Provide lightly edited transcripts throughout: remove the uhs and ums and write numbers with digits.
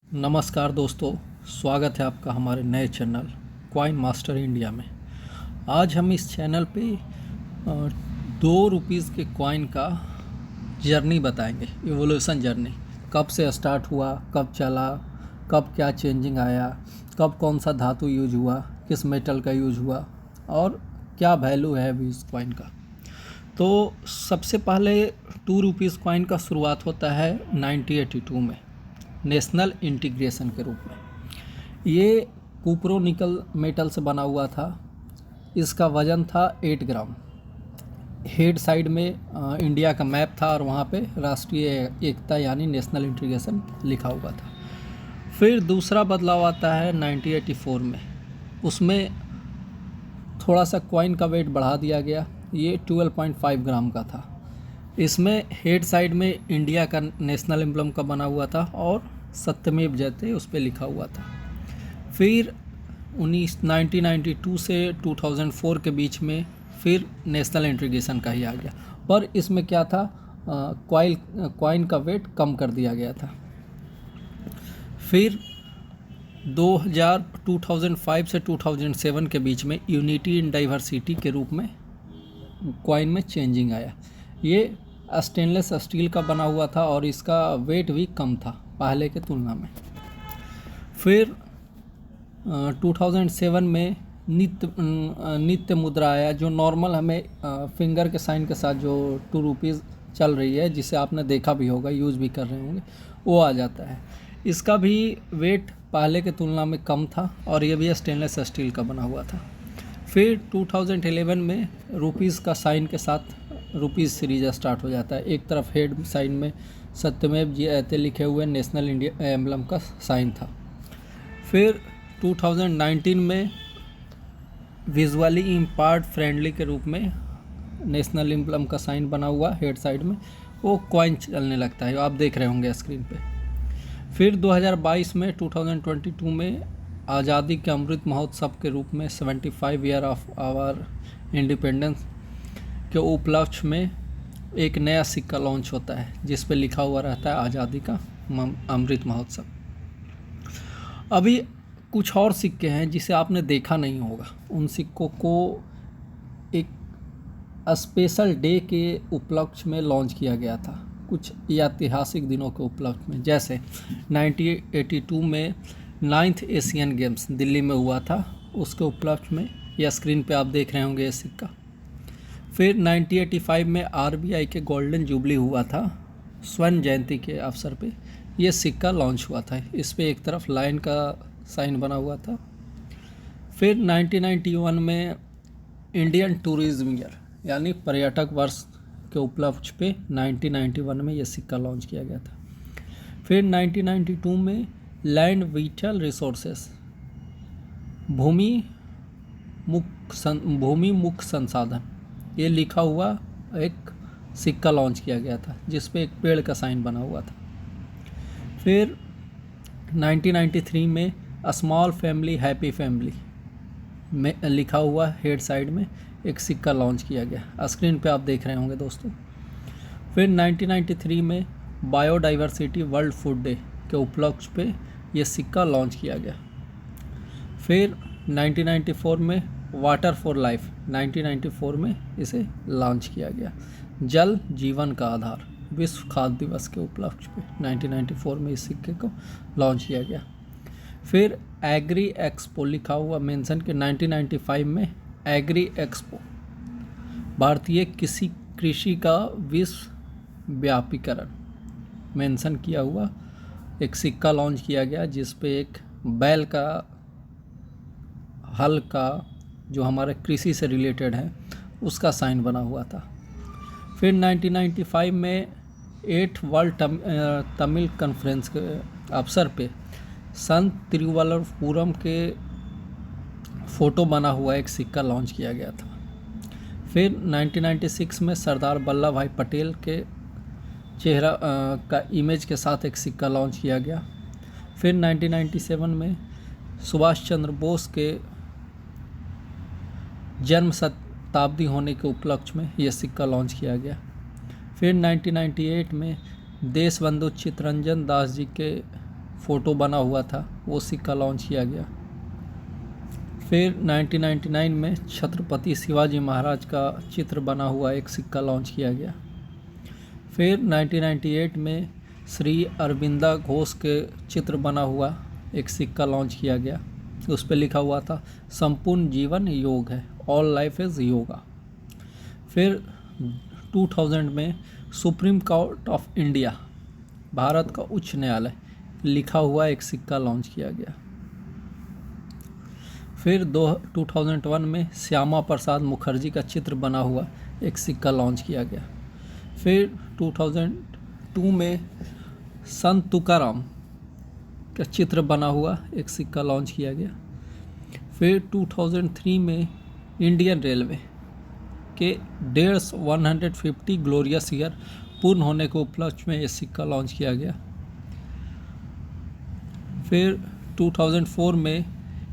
नमस्कार दोस्तों, स्वागत है आपका हमारे नए चैनल कॉइन मास्टर इंडिया में। आज हम इस चैनल पे 2 रुपीज़ के कॉइन का जर्नी बताएंगे, इवोल्यूशन जर्नी। कब से स्टार्ट हुआ, कब चला, कब क्या चेंजिंग आया, कब कौन सा धातु यूज हुआ, किस मेटल का यूज हुआ और क्या वैल्यू है अभी इस कॉइन का। तो सबसे पहले 2 रुपीज़ कॉइन का शुरुआत होता है 1982 में नेशनल इंटीग्रेशन के रूप में। ये कुप्रो निकल मेटल से बना हुआ था। इसका वज़न था 8 ग्राम। हेड साइड में इंडिया का मैप था और वहाँ पे राष्ट्रीय एकता यानी नेशनल इंटीग्रेशन लिखा हुआ था। फिर दूसरा बदलाव आता है 1984 में। उसमें थोड़ा सा कॉइन का वेट बढ़ा दिया गया। ये 12.5 ग्राम का था। इसमें हेड साइड में इंडिया का नेशनल एम्ब्लम का बना हुआ था और सत्यमेव जयते उस पर लिखा हुआ था। फिर 1992 से 2004 के बीच में फिर नेशनल इंटीग्रेशन का ही आ गया, पर इसमें क्या था, कॉइन का वेट कम कर दिया गया था। फिर 2005 से 2007 के बीच में यूनिटी इन डाइवर्सिटी के रूप में कॉइन में चेंजिंग आया। ये स्टेनलेस स्टील का बना हुआ था और इसका वेट भी कम था पहले के तुलना में। फिर 2007 में नित्य मुद्रा आया, जो नॉर्मल हमें फिंगर के साइन के साथ जो 2 रुपीज़ चल रही है, जिसे आपने देखा भी होगा, यूज़ भी कर रहे होंगे, वो आ जाता है। इसका भी वेट पहले के तुलना में कम था और ये भी स्टेनलेस स्टील का बना हुआ था। फिर 2011 में रुपीज़ का साइन के साथ रुपीज़ सीरीज स्टार्ट हो जाता है। एक तरफ हेड साइन में सत्यमेव जयते लिखे हुए नेशनल इंडिया एम्बलम का साइन था। फिर 2019 में विजुअली इम्पार्ट फ्रेंडली के रूप में नेशनल एम्बलम का साइन बना हुआ हेड साइड में वो कॉइन चलने लगता है, आप देख रहे होंगे स्क्रीन पे। फिर 2022 में 2022 में आज़ादी के अमृत महोत्सव के रूप में 75 ईयर ऑफ आवर इंडिपेंडेंस के उपलक्ष्य में एक नया सिक्का लॉन्च होता है, जिस पे लिखा हुआ रहता है आज़ादी का अमृत महोत्सव। अभी कुछ और सिक्के हैं जिसे आपने देखा नहीं होगा। उन सिक्कों को एक स्पेशल डे के उपलक्ष्य में लॉन्च किया गया था, कुछ ऐतिहासिक दिनों के उपलक्ष्य में। जैसे 1982 में 9th एशियन गेम्स दिल्ली में हुआ था, उसके उपलक्ष्य में यह स्क्रीन पे आप देख रहे होंगे ये सिक्का। फिर 1985 में आरबीआई के गोल्डन जुबली हुआ था, स्वर्ण जयंती के अवसर पे ये सिक्का लॉन्च हुआ था। इस पे एक तरफ लाइन का साइन बना हुआ था। फिर 1991 में इंडियन टूरिज्म ईयर यानी पर्यटक वर्ष के उपलक्ष्य पे 1991 में ये सिक्का लॉन्च किया गया था। फिर 1992 में लैंड विटल रिसोर्सेस भूमि मुख्य संसाधन ये लिखा हुआ एक सिक्का लॉन्च किया गया था, जिस पे एक पेड़ का साइन बना हुआ था। फिर 1993 में स्मॉल फैमिली हैप्पी फैमिली में लिखा हुआ हेड साइड में एक सिक्का लॉन्च किया गया, स्क्रीन पे आप देख रहे होंगे दोस्तों। फिर 1993 में बायोडाइवर्सिटी वर्ल्ड फूड डे के उपलक्ष्य पे ये सिक्का लॉन्च किया गया। फिर 1994 में वाटर फॉर लाइफ 1994 में इसे लॉन्च किया गया। जल जीवन का आधार विश्व खाद्य दिवस के उपलक्ष्य पे 1994 में इस सिक्के को लॉन्च किया गया। फिर एग्री एक्सपो लिखा हुआ मेंशन के 1995 में एग्री एक्सपो भारतीय कृषि का विश्व व्यापीकरण मेंशन किया हुआ एक सिक्का लॉन्च किया गया, जिस पे एक बैल का हल का जो हमारे कृषि से रिलेटेड है उसका साइन बना हुआ था। फिर 1995 में 8th वर्ल्ड तमिल कॉन्फ्रेंस के अवसर पे संत तिरुवल्लुवरपुरम के फ़ोटो बना हुआ एक सिक्का लॉन्च किया गया था। फिर 1996 में सरदार वल्लभ भाई पटेल के चेहरा का इमेज के साथ एक सिक्का लॉन्च किया गया। फिर 1997 में सुभाष चंद्र बोस के जन्म शताब्दी होने के उपलक्ष्य में यह सिक्का लॉन्च किया गया। फिर 1998 में देशबंधु चित्तरंजन दास जी के फ़ोटो बना हुआ था वो सिक्का लॉन्च किया गया। फिर 1999 में छत्रपति शिवाजी महाराज का चित्र बना हुआ एक सिक्का लॉन्च किया गया। फिर 1998 में श्री अरविंदा घोष के चित्र बना हुआ एक सिक्का लॉन्च किया गया। उस पर लिखा हुआ था संपूर्ण जीवन योग है, ऑल लाइफ इज़ योगा। फिर 2000 में supreme court of India, Bharat का उच्च न्यायालय लिखा हुआ एक सिक्का लॉन्च किया गया। फिर 2001 में श्यामा प्रसाद मुखर्जी का चित्र बना हुआ एक सिक्का लॉन्च किया गया। फिर 2002 में संत तुकाराम का चित्र बना हुआ एक सिक्का लॉन्च किया गया। फिर 2003 में इंडियन रेलवे के 150 ग्लोरियस ईयर पूर्ण होने के उपलक्ष्य में ये सिक्का लॉन्च किया गया। फिर 2004 में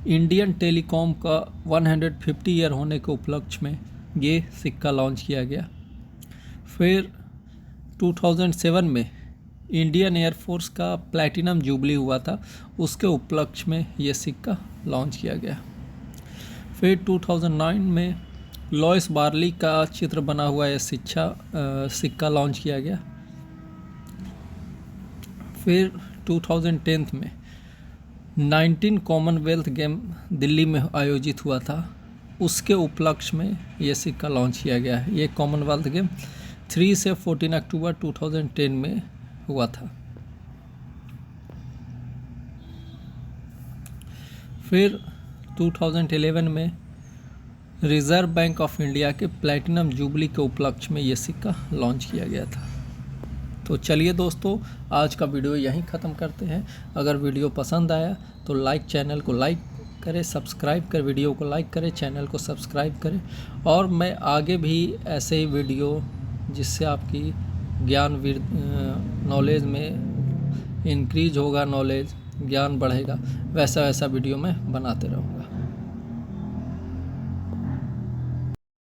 इंडियन टेलीकॉम का 150 ईयर होने के उपलक्ष्य में ये सिक्का लॉन्च किया गया। फिर 2007 में इंडियन एयरफोर्स का प्लैटिनम जुबली हुआ था, उसके उपलक्ष्य में ये सिक्का लॉन्च किया गया। फिर 2009 में लॉयस बार्ली का चित्र बना हुआ यह सिक्का लॉन्च किया गया। फिर 2010 में 19 कॉमनवेल्थ गेम दिल्ली में आयोजित हुआ था, उसके उपलक्ष्य में ये सिक्का लॉन्च किया गया है। ये कॉमनवेल्थ गेम 3 से 14 अक्टूबर 2010 में हुआ था। फिर 2011 में रिज़र्व बैंक ऑफ इंडिया के प्लैटिनम जुबली के उपलक्ष्य में ये सिक्का लॉन्च किया गया था। तो चलिए दोस्तों, आज का वीडियो यहीं ख़त्म करते हैं। अगर वीडियो पसंद आया तो चैनल को लाइक करें, सब्सक्राइब कर वीडियो को लाइक करें, चैनल को सब्सक्राइब करें। और मैं आगे भी ऐसे ही वीडियो जिससे आपकी नॉलेज में इंक्रीज होगा, नॉलेज ज्ञान बढ़ेगा, वैसा वीडियो मैं बनाते रहूँगा।